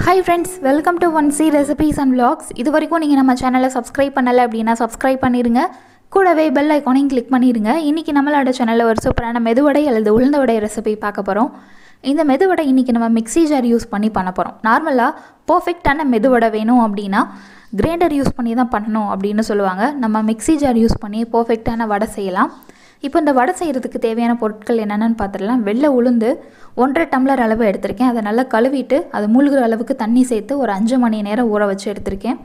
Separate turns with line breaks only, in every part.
Hi friends, welcome to 1C Recipes and Vlogs. இது வரைக்கும் நீங்கள் நம்ம சேனலை சப்ஸ்கிரைப் பண்ணலை அப்படின்னா சப்ஸ்கிரைப் பண்ணிடுங்க. கூடவே பெல் ஐக்கானையும் கிளிக் பண்ணிடுங்க. இன்றைக்கி நம்மளோட சேனலில் ஒரு சூப்பரான மெதுவடை அல்லது உளுந்த வடை ரெசிபி பார்க்க போகிறோம். இந்த மெதுவடை இன்றைக்கி நம்ம மிக்ஸி ஜார் யூஸ் பண்ணி பண்ண போகிறோம். நார்மலாக பர்ஃபெக்டான மெதுவடை வேணும் அப்படின்னா கிரைண்டர் யூஸ் பண்ணி தான் பண்ணணும் அப்படின்னு சொல்லுவாங்க. நம்ம மிக்ஸி ஜார் யூஸ் பண்ணி பர்ஃபெக்டான வடை செய்யலாம். இப்போ இந்த வடை செய்கிறதுக்கு தேவையான பொருட்கள் என்னென்னு பார்த்துடலாம். வெள்ளை உளுந்து 1.5 டம்ளர் அளவு எடுத்திருக்கேன். அதை நல்லா கழுவிட்டு அது மூழ்கிற அளவுக்கு தண்ணி சேர்த்து ஒரு 5 மணி நேரம் ஊற வச்சு எடுத்திருக்கேன்.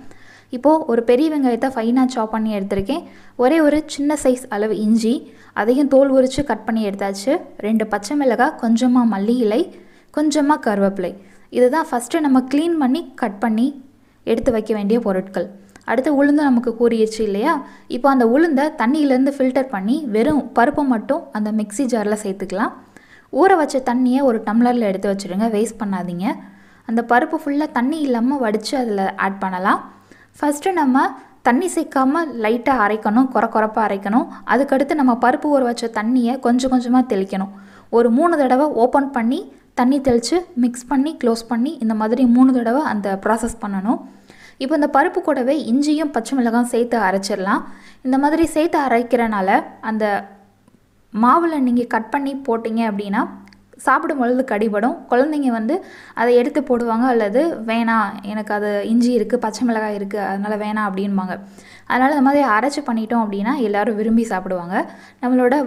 இப்போது ஒரு பெரிய வெங்காயத்தை ஃபைனாக சாப் பண்ணி எடுத்திருக்கேன். ஒரே ஒரு சின்ன சைஸ் அளவு இஞ்சி, அதையும் தோல் உரித்து கட் பண்ணி எடுத்தாச்சு. 2 பச்சை மிளகாய், கொஞ்சமாக மல்லி இலை, கொஞ்சமாக கருவேப்பிலை. இதுதான் ஃபஸ்ட்டு நம்ம க்ளீன் பண்ணி கட் பண்ணி எடுத்து வைக்க வேண்டிய பொருட்கள். அடுத்து உளுந்து நமக்கு கூறிடுச்சு இல்லையா? இப்போ அந்த உளுந்தை தண்ணியிலேருந்து ஃபில்டர் பண்ணி வெறும் பருப்பை மட்டும் அந்த மிக்ஸி ஜாரில் சேர்த்துக்கலாம். ஊற வச்ச தண்ணியை ஒரு டம்ளரில் எடுத்து வச்சுருங்க, வேஸ்ட் பண்ணாதீங்க. அந்த பருப்பு ஃபுல்லாக தண்ணி இல்லாமல் வடித்து அதில் ஆட் பண்ணலாம். ஃபஸ்ட்டு நம்ம தண்ணி சேர்க்காமல் லைட்டாக அரைக்கணும், குறப்பாக அரைக்கணும். அதுக்கடுத்து நம்ம பருப்பு ஊற வச்ச தண்ணியை கொஞ்சம் கொஞ்சமாக தெளிக்கணும். ஒரு 3 தடவை ஓப்பன் பண்ணி தண்ணி தெளித்து மிக்ஸ் பண்ணி க்ளோஸ் பண்ணி இந்த மாதிரி 3 தடவை அந்த ப்ராசஸ் பண்ணணும். இப்போ இந்த பருப்பு கூடவே இஞ்சியும் பச்சை மிளகாயும் சேர்த்து அரைச்சிடலாம். இந்த மாதிரி சேர்த்து அரைக்கிறனால அந்த மாவில் நீங்கள் கட் பண்ணி போட்டிங்க அப்படின்னா சாப்பிடும் பொழுது கடிபடும். குழந்தைங்க அதை எடுத்து போடுவாங்க, அல்லது வேணாம் எனக்கு அது இஞ்சி இருக்குது பச்சை மிளகாய் இருக்குது அதனால் வேணாம் அப்படின்பாங்க. அதனால் இந்த மாதிரி அரைச்சி பண்ணிட்டோம் அப்படின்னா எல்லோரும் விரும்பி சாப்பிடுவாங்க. நம்மளோட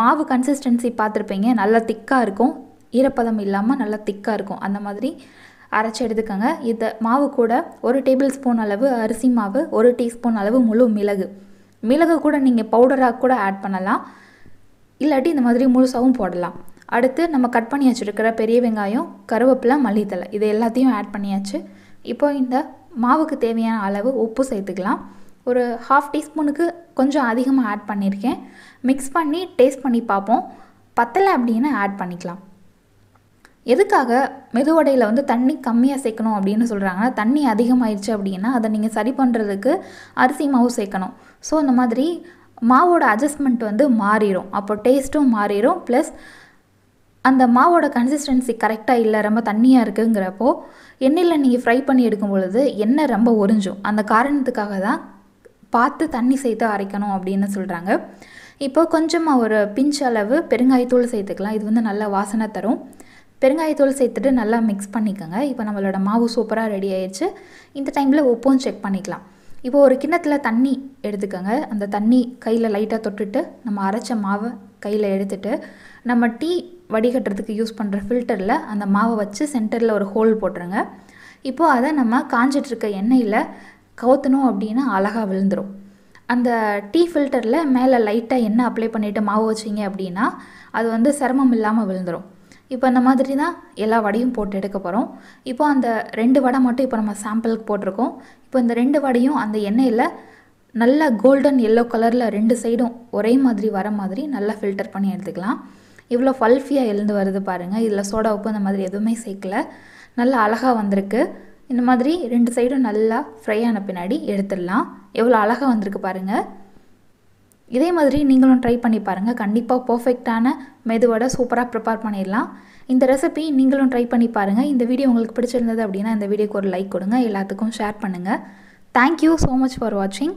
மாவு கன்சிஸ்டன்சி பார்த்துருப்பீங்க, நல்லா திக்காக இருக்கும், ஈரப்பதம் இல்லாமல் நல்லா திக்காக இருக்கும். அந்த மாதிரி அரைச்சி எடுத்துக்கோங்க. இந்த மாவு கூட 1 டேபிள் ஸ்பூன் அளவு அரிசி மாவு, 1 டீஸ்பூன் அளவு முழு மிளகு கூட நீங்கள் பவுடராக கூட ஆட் பண்ணலாம், இல்லாட்டி இந்த மாதிரி முழுசாகவும் போடலாம். அடுத்து நம்ம கட் பண்ணி வச்சுருக்கிற பெரிய வெங்காயம், கருவேப்பிலை, மல்லித்தலை இது எல்லாத்தையும் ஆட் பண்ணியாச்சு. இப்போ இந்த மாவுக்கு தேவையான அளவு உப்பு சேர்த்துக்கலாம். ஒரு 1/2 டீஸ்பூனுக்கு கொஞ்சம் அதிகமாக ஆட் பண்ணியிருக்கேன். மிக்ஸ் பண்ணி டேஸ்ட் பண்ணி பார்ப்போம். பத்தலை அப்படின்னு ஆட் பண்ணிக்கலாம். எதுக்காக மெதுவடையில் தண்ணி கம்மியாக சேர்க்கணும் அப்படின்னு சொல்கிறாங்கன்னா, தண்ணி அதிகமாகிடுச்சு அப்படின்னா அதை நீங்கள் சரி பண்ணுறதுக்கு அரிசி மாவு சேர்க்கணும். ஸோ இந்த மாதிரி மாவோட அட்ஜஸ்ட்மெண்ட் மாறிடும், அப்போ டேஸ்ட்டும் மாறிடும். ப்ளஸ் அந்த மாவோட கன்சிஸ்டன்சி கரெக்டாக இல்லை, ரொம்ப தண்ணியாக இருக்குங்கிறப்போ எண்ணெயில் நீங்கள் ஃப்ரை பண்ணி எடுக்கும் பொழுது எண்ணெய் ரொம்ப உறிஞ்சும். அந்த காரணத்துக்காக தான் பார்த்து தண்ணி சேர்த்து அரைக்கணும் அப்படின்னு சொல்கிறாங்க. இப்போ கொஞ்சமாக ஒரு பிஞ்ச் அளவு பெருங்காயத்தூள் சேர்த்துக்கலாம். இது நல்லா வாசனை தரும். பெருங்காயத்தூள் சேர்த்துட்டு நல்லா மிக்ஸ் பண்ணிக்கோங்க. இப்போ நம்மளோட மாவு சூப்பராக ரெடி ஆயிடுச்சு. இந்த டைமில் உப்பும் செக் பண்ணிக்கலாம். இப்போ ஒரு கிண்ணத்தில் தண்ணி எடுத்துக்கோங்க. அந்த தண்ணி கையில் லைட்டாக தொட்டுட்டு நம்ம அரைச்ச மாவை கையில் எடுத்துட்டு நம்ம டீ வடிகட்டுறதுக்கு யூஸ் பண்ணுற ஃபில்டரில் அந்த மாவை வச்சு சென்டரில் ஒரு ஹோல் போட்டுருங்க. இப்போது அதை நம்ம காஞ்சிட்ருக்க எண்ணெயில் கவுத்தணும் அப்படின்னா அழகாக விழுந்துடும். அந்த டீ ஃபில்டரில் மேலே லைட்டாக எண்ணெய் அப்ளை பண்ணிவிட்டு மாவு வச்சிங்க அப்படின்னா அது சிரமம் இல்லாமல் விழுந்துடும். இப்போ அந்த மாதிரி தான் எல்லா வடையும் போட்டு எடுக்க போகிறோம். இப்போ அந்த 2 வடை மட்டும் இப்போ நம்ம சாம்பிளுக்கு போட்டிருக்கோம். இப்போ இந்த 2 வடையும் அந்த எண்ணெயில் நல்லா கோல்டன் எல்லோ கலரில் 2 சைடும் ஒரே மாதிரி வர மாதிரி நல்லா ஃபில்டர் பண்ணி எடுத்துக்கலாம். இவ்வளோ ஃபல்ஃபியாக எழுந்து வருது பாருங்கள். இதில் சோடா உப்பு அந்த மாதிரி எதுவுமே சேர்க்கல, நல்லா அழகாக வந்திருக்கு. இந்த மாதிரி 2 சைடும் நல்லா ஃப்ரை ஆன பின்னாடி எடுத்துடலாம். எவ்வளோ அழகாக வந்திருக்கு பாருங்கள். இதே மாதிரி நீங்களும் ட்ரை பண்ணி பாருங்கள். கண்டிப்பாக பர்ஃபெக்டான மெதுவடை சூப்பராக ப்ரிப்பேர் பண்ணிடலாம். இந்த ரெசிபி நீங்களும் ட்ரை பண்ணி பாருங்கள். இந்த வீடியோ உங்களுக்கு பிடிச்சிருந்தது அப்படின்னா இந்த வீடியோக்கு ஒரு லைக் கொடுங்க, எல்லாத்துக்கும் ஷேர் பண்ணுங்கள். தேங்க்யூ ஸோ மச் ஃபார் வாட்சிங்.